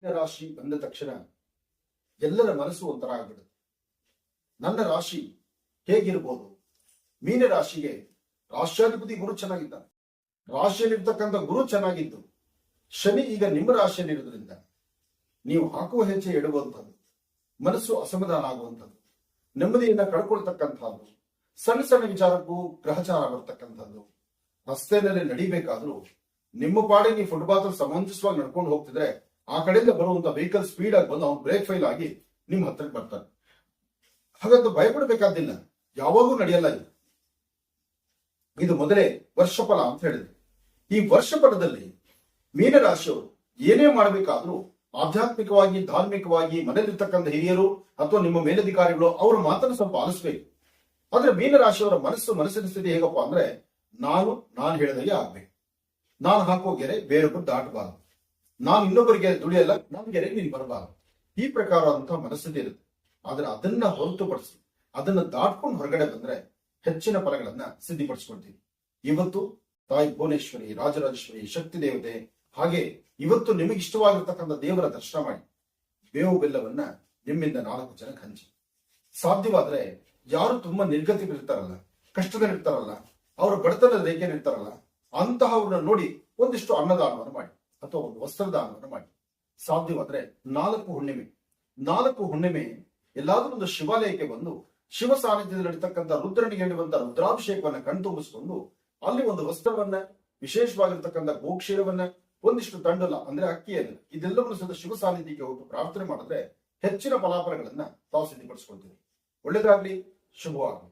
ರಾಶಿ ಬಂದ ತಕ್ಷಣ ಎಲ್ಲರ ಮನಸ್ಸು ಒಂಥರ ಆಗ್ಬಿಡುತ್ತೆ. ನನ್ನ ರಾಶಿ ಹೇಗಿರ್ಬೋದು? ಮೀನ ರಾಶಿಗೆ ರಾಷ್ಟ್ರಾಧಿಪತಿ ಗುರು ಚೆನ್ನಾಗಿದ್ದಾನೆ. ರಾಶಿಯಲ್ಲಿರ್ತಕ್ಕಂಥ ಗುರು ಚೆನ್ನಾಗಿದ್ದು ಶನಿ ಈಗ ನಿಮ್ಮ ರಾಶಿಯಲ್ಲಿರೋದ್ರಿಂದ ನೀವು ಹಾಕುವ ಹೆಜ್ಜೆ ಇಡುವಂಥದ್ದು, ಮನಸ್ಸು ಅಸಮಾಧಾನ ಆಗುವಂಥದ್ದು, ನೆಮ್ಮದಿಯನ್ನ ಕಳ್ಕೊಳ್ತಕ್ಕಂಥದ್ದು, ಸಣ್ಣ ಸಣ್ಣ ವಿಚಾರಕ್ಕೂ ಗ್ರಹಚಾರ ಬರ್ತಕ್ಕಂಥದ್ದು, ರಸ್ತೆಯಲ್ಲಿ ನಡಿಬೇಕಾದ್ರೂ ನಿಮ್ಮ ಪಾಡಿ ನೀವು ಫುಟ್ಪಾತ್ ಸಮಂಜಸವಾಗಿ ನಡ್ಕೊಂಡು ಹೋಗ್ತಿದ್ರೆ ಆ ಕಡೆಯಿಂದ ಬರುವಂತ ವೆಹಿಕಲ್ ಸ್ಪೀಡ್ ಆಗಿ ಬಂದು ಅವ್ನು ಬ್ರೇಕ್ ಫೈಲ್ ಆಗಿ ನಿಮ್ ಹತ್ರಕ್ಕೆ ಬರ್ತಾನೆ. ಹಾಗಂತ ಭಯಪಡಬೇಕಾದಿಲ್ಲ, ಯಾವಾಗೂ ನಡೆಯಲ್ಲ ಇದು ಮೊದಲೇ ವರ್ಷಫಲ ಅಂತ ಹೇಳಿದ್ರೆ. ಈ ವರ್ಷಫಲದಲ್ಲಿ ಮೀನರಾಶಿಯವರು ಏನೇ ಮಾಡಬೇಕಾದ್ರೂ ಆಧ್ಯಾತ್ಮಿಕವಾಗಿ ಧಾರ್ಮಿಕವಾಗಿ ಮನೆಯಲ್ಲಿರ್ತಕ್ಕಂಥ ಹಿರಿಯರು ಅಥವಾ ನಿಮ್ಮ ಮೇಲಧಿಕಾರಿಗಳು ಅವರ ಮಾತನ್ನು ಸ್ವಲ್ಪ ಆಲಿಸ್ಬೇಕು. ಆದ್ರೆ ಮೀನರಾಶಿಯವರ ಮನಸ್ಸಿನ ಸ್ಥಿತಿ ಹೇಗಪ್ಪ ಅಂದ್ರೆ ನಾನು ಹೇಳಿದಾಗೆ ಆಗ್ಬೇಕು. ನಾನು ಹಾಕೋ ಗೆರೆ ಬೇರೊಬ್ಬರು ದಾಟಬಾರದು, ನಾನು ಇನ್ನೊಬ್ಬರಿಗೆ ದುಡಿಯಲ್ಲ, ನನ್ನ ಗೆರೆ ನೀನು ಬರಬಾರದು. ಈ ಪ್ರಕಾರವಾದಂತಹ ಮನಸ್ಥಿತಿ ಇರುತ್ತೆ. ಆದ್ರೆ ಅದನ್ನ ಹೊರತುಪಡಿಸಿ ಅದನ್ನ ದಾಟ್ಕೊಂಡು ಹೊರಗಡೆ ಬಂದ್ರೆ ಹೆಚ್ಚಿನ ಫಲಗಳನ್ನ ಸಿದ್ಧಿಪಡಿಸ್ಕೊಳ್ತೀವಿ. ಇವತ್ತು ತಾಯಿ ಭುವನೇಶ್ವರಿ, ರಾಜರಾಜೇಶ್ವರಿ, ಶಕ್ತಿ ದೇವತೆ, ಹಾಗೆ ಇವತ್ತು ನಿಮಗೆ ಇಷ್ಟವಾಗಿರ್ತಕ್ಕಂಥ ದೇವರ ದರ್ಶನ ಮಾಡಿ ಬೇವು ಬೆಲ್ಲವನ್ನ ನಿಮ್ಮಿಂದ 4 ಜನಕ್ಕೆ ಹಂಚಿ. ಸಾಧ್ಯವಾದ್ರೆ ಯಾರು ತುಂಬಾ ನಿರ್ಗತಿಗಳಿರ್ತಾರಲ್ಲ, ಕಷ್ಟದಲ್ಲಿರ್ತಾರಲ್ಲ, ಅವರ ಬಡತನದ ರೇಖೆಯಲ್ಲಿರ್ತಾರಲ್ಲ, ಅಂತಹವ್ರನ್ನ ನೋಡಿ ಒಂದಿಷ್ಟು ಅನ್ನದಾನವನ್ನು ಮಾಡಿ ಅಥವಾ ಒಂದು ವಸ್ತ್ರದಾನವನ್ನು ಮಾಡಿ. ಸಾಧ್ಯವಾದ್ರೆ 4 ಹುಣ್ಣಿಮೆ ಎಲ್ಲಾದ್ರೂ ಒಂದು ಶಿವಾಲಯಕ್ಕೆ ಬಂದು ಶಿವ ಸಾನ್ನಿಧ್ಯದಲ್ಲಿರ್ತಕ್ಕಂಥ ರುದ್ರನಿಗೆ ಹೇಳುವಂತ ರುದ್ರಾಭಿಷೇಕವನ್ನ ಕಣ್ತುಂಬಿಸಿಕೊಂಡು ಅಲ್ಲಿ ಒಂದು ವಸ್ತ್ರವನ್ನ, ವಿಶೇಷವಾಗಿರ್ತಕ್ಕಂಥ ಗೋಕ್ಷೀರವನ್ನ, ಒಂದಿಷ್ಟು ತಂಡಲ ಅಂದ್ರೆ ಅಕ್ಕಿಯನ್ನು, ಇದೆಲ್ಲವನ್ನು ಸಹ ಶಿವ ಸಾನ್ನಿಧ್ಯಕ್ಕೆ ಹೋಗಿ ಪ್ರಾರ್ಥನೆ ಮಾಡಿದ್ರೆ ಹೆಚ್ಚಿನ ಫಲಾಫಲಗಳನ್ನ ತಾವು ಸಿದ್ಧಪಡಿಸ್ಕೊಳ್ತೀವಿ. ಒಳ್ಳೆದಾಗ್ಲಿ, ಶುಭವಾಗಲಿ.